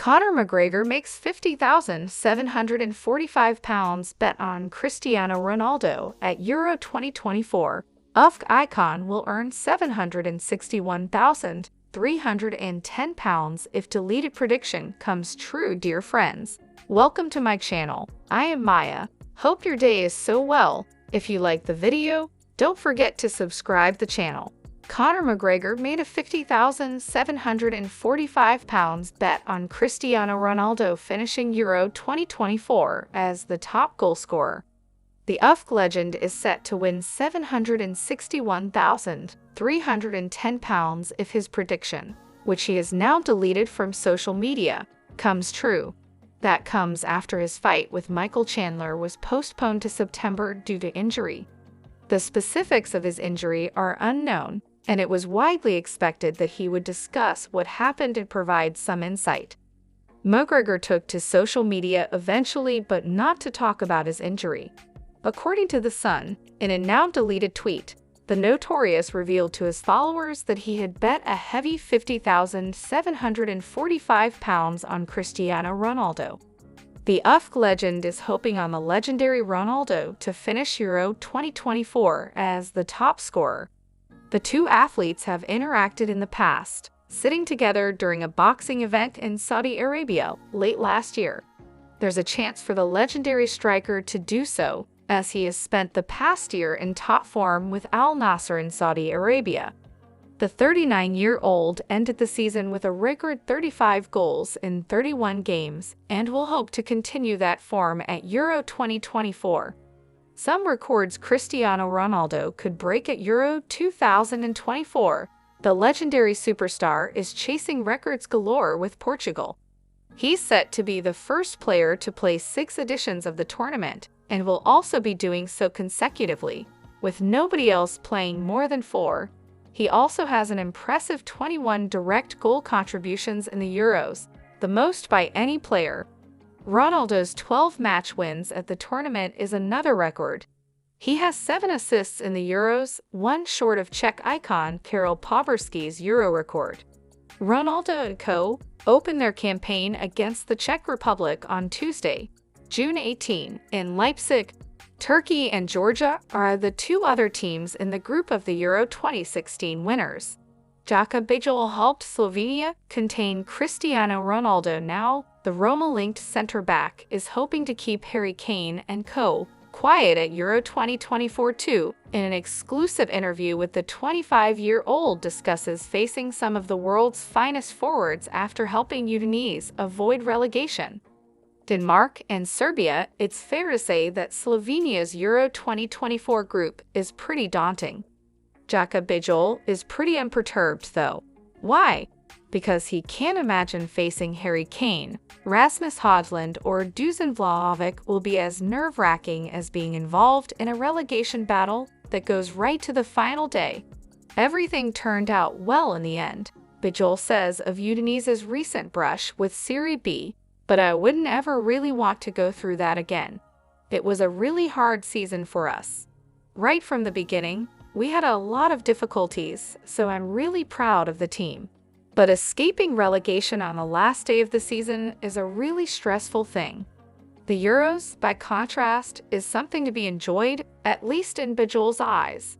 Conor McGregor makes £50,745 bet on Cristiano Ronaldo at Euro 2024. UFC icon will earn £761,310 if deleted prediction comes true, dear friends. Welcome to my channel. I am Maya. Hope your day is so well. If you like the video, don't forget to subscribe the channel. Conor McGregor made a £50,745 bet on Cristiano Ronaldo finishing Euro 2024 as the top goalscorer. The UFC legend is set to win £761,310 if his prediction, which he has now deleted from social media, comes true. That comes after his fight with Michael Chandler was postponed to September due to injury. The specifics of his injury are unknown, and it was widely expected that he would discuss what happened and provide some insight. McGregor took to social media eventually, but not to talk about his injury. According to The Sun, in a now-deleted tweet, the Notorious revealed to his followers that he had bet a heavy £50,745 on Cristiano Ronaldo. The UFC legend is hoping on the legendary Ronaldo to finish Euro 2024 as the top scorer. The two athletes have interacted in the past, sitting together during a boxing event in Saudi Arabia late last year. There's a chance for the legendary striker to do so, as he has spent the past year in top form with Al Nassr in Saudi Arabia. The 39-year-old ended the season with a record 35 goals in 31 games and will hope to continue that form at Euro 2024. Some records Cristiano Ronaldo could break at Euro 2024. The legendary superstar is chasing records galore with Portugal. He's set to be the first player to play 6 editions of the tournament and will also be doing so consecutively, with nobody else playing more than 4. He also has an impressive 21 direct goal contributions in the Euros, the most by any player. Ronaldo's 12 match wins at the tournament is another record. He has 7 assists in the Euros, one short of Czech icon Karel Poborský's Euro record. Ronaldo and co. opened their campaign against the Czech Republic on Tuesday, June 18, in Leipzig. Turkey and Georgia are the 2 other teams in the group of the Euro 2016 winners. Jaka Bijol helped Slovenia contain Cristiano Ronaldo. Now, the Roma-linked centre-back is hoping to keep Harry Kane and co. quiet at Euro 2024 too. In an exclusive interview with the 25-year-old discusses facing some of the world's finest forwards after helping Udinese avoid relegation. Denmark and Serbia. It's fair to say that Slovenia's Euro 2024 group is pretty daunting. Jaka Bijol is pretty unperturbed though. Why? Because he can't imagine facing Harry Kane, Rasmus Højlund, or Dusan Vlahovic will be as nerve-wracking as being involved in a relegation battle that goes right to the final day. Everything turned out well in the end, Bijol says of Udinese's recent brush with Serie B, but I wouldn't ever really want to go through that again. It was a really hard season for us. Right from the beginning, we had a lot of difficulties, so I'm really proud of the team. But escaping relegation on the last day of the season is a really stressful thing. The Euros, by contrast, is something to be enjoyed, at least in Bijol's eyes.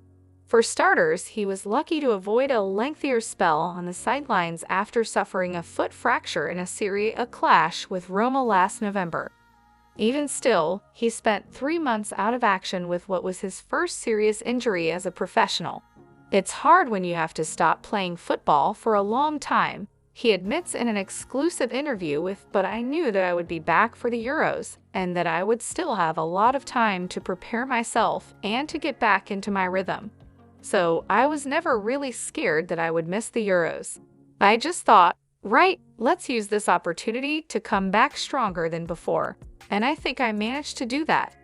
For starters, he was lucky to avoid a lengthier spell on the sidelines after suffering a foot fracture in a Serie A clash with Roma last November. Even still, he spent 3 months out of action with what was his first serious injury as a professional. It's hard when you have to stop playing football for a long time, he admits in an exclusive interview with But I knew that I would be back for the Euros, and that I would still have a lot of time to prepare myself and to get back into my rhythm. So I was never really scared that I would miss the Euros. I just thought, right, let's use this opportunity to come back stronger than before. And I think I managed to do that.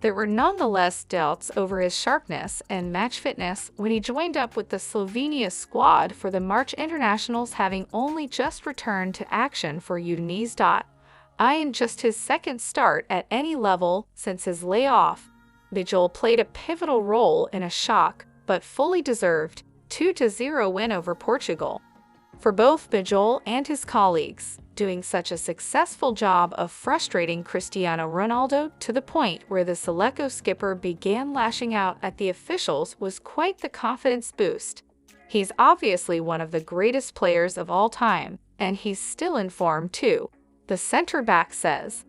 There were nonetheless doubts over his sharpness and match fitness when he joined up with the Slovenia squad for the March internationals, having only just returned to action for Udinese. In just his second start at any level since his layoff, Bijol played a pivotal role in a shock, but fully deserved, 2-0 win over Portugal. For both Bijol and his colleagues, doing such a successful job of frustrating Cristiano Ronaldo to the point where the Selecco skipper began lashing out at the officials was quite the confidence boost. He's obviously one of the greatest players of all time, and he's still in form too, the center-back says.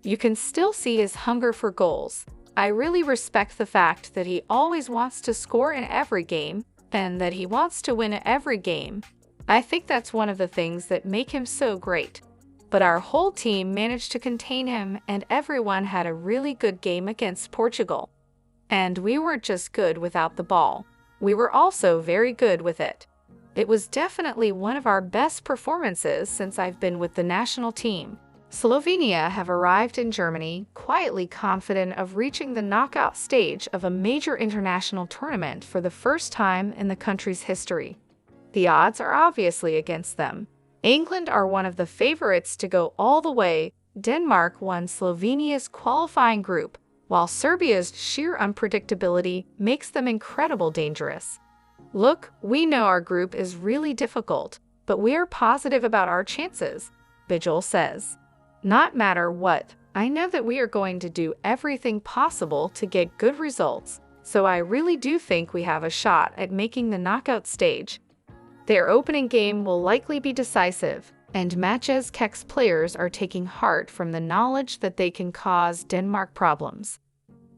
You can still see his hunger for goals. I really respect the fact that he always wants to score in every game, and that he wants to win every game. I think that's one of the things that make him so great. But our whole team managed to contain him, and everyone had a really good game against Portugal. And we weren't just good without the ball. We were also very good with it. It was definitely one of our best performances since I've been with the national team. Slovenia have arrived in Germany quietly confident of reaching the knockout stage of a major international tournament for the first time in the country's history. The odds are obviously against them. England are one of the favorites to go all the way. Denmark won Slovenia's qualifying group, while Serbia's sheer unpredictability makes them incredibly dangerous. Look, we know our group is really difficult, but we are positive about our chances, Bijol says. Not matter what, I know that we are going to do everything possible to get good results, so I really do think we have a shot at making the knockout stage. Their opening game will likely be decisive, and Maciej's players are taking heart from the knowledge that they can cause Denmark problems.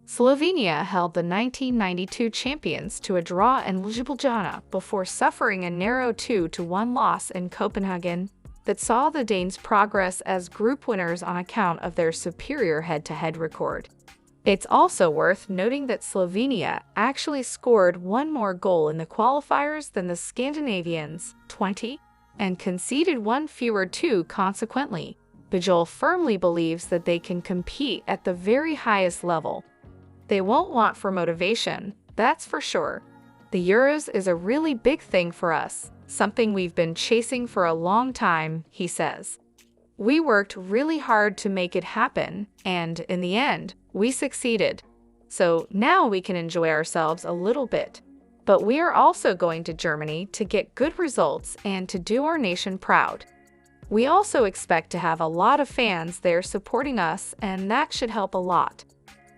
Slovenia held the 1992 champions to a draw in Ljubljana before suffering a narrow 2-1 loss in Copenhagen that saw the Danes progress as group winners on account of their superior head-to-head record. It's also worth noting that Slovenia actually scored one more goal in the qualifiers than the Scandinavians, 20, and conceded one fewer too consequently. Bijol firmly believes that they can compete at the very highest level. They won't want for motivation, that's for sure. The Euros is a really big thing for us, something we've been chasing for a long time, he says. We worked really hard to make it happen, and in the end, we succeeded. So now we can enjoy ourselves a little bit. But we are also going to Germany to get good results and to do our nation proud. We also expect to have a lot of fans there supporting us, and that should help a lot.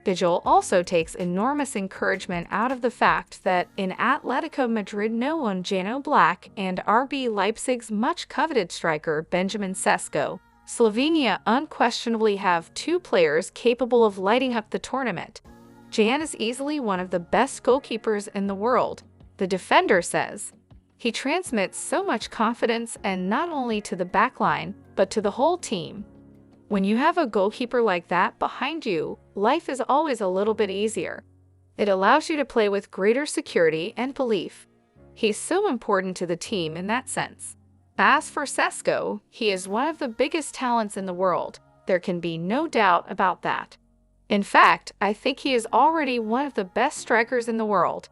Bijol also takes enormous encouragement out of the fact that in Atletico Madrid no one Jano Black and RB Leipzig's much-coveted striker Benjamin Sesko. Slovenia unquestionably have two players capable of lighting up the tournament. Jan is easily one of the best goalkeepers in the world, the defender says. He transmits so much confidence, and not only to the backline, but to the whole team. When you have a goalkeeper like that behind you, life is always a little bit easier. It allows you to play with greater security and belief. He's so important to the team in that sense. As for Sesko, he is one of the biggest talents in the world. There can be no doubt about that. In fact, I think he is already one of the best strikers in the world.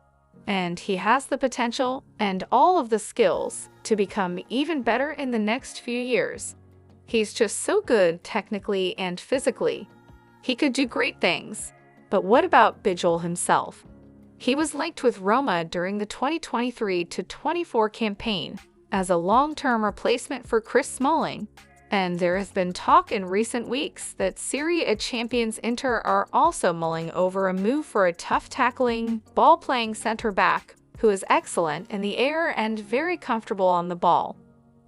And he has the potential and all of the skills to become even better in the next few years. He's just so good technically and physically. He could do great things. But what about Bijol himself? He was linked with Roma during the 2023-24 campaign as a long-term replacement for Chris Smalling, and there has been talk in recent weeks that Serie A champions Inter are also mulling over a move for a tough-tackling, ball-playing center-back who is excellent in the air and very comfortable on the ball.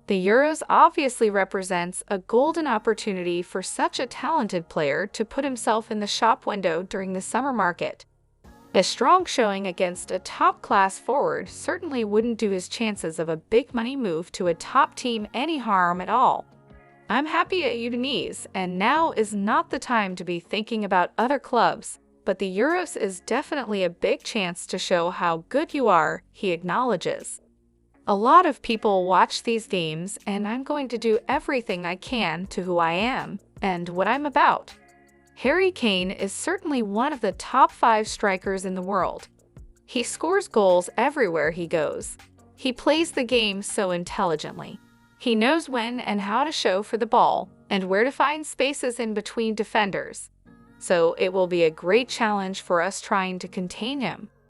The Euros obviously represents a golden opportunity for such a talented player to put himself in the shop window during the summer market. A strong showing against a top-class forward certainly wouldn't do his chances of a big-money move to a top team any harm at all. I'm happy at Udinese, and now is not the time to be thinking about other clubs, but the Euros is definitely a big chance to show how good you are, he acknowledges. A lot of people watch these games, and I'm going to do everything I can to who I am and what I'm about. Harry Kane is certainly one of the top 5 strikers in the world. He scores goals everywhere he goes. He plays the game so intelligently. He knows when and how to show for the ball and where to find spaces in between defenders. So it will be a great challenge for us trying to contain him.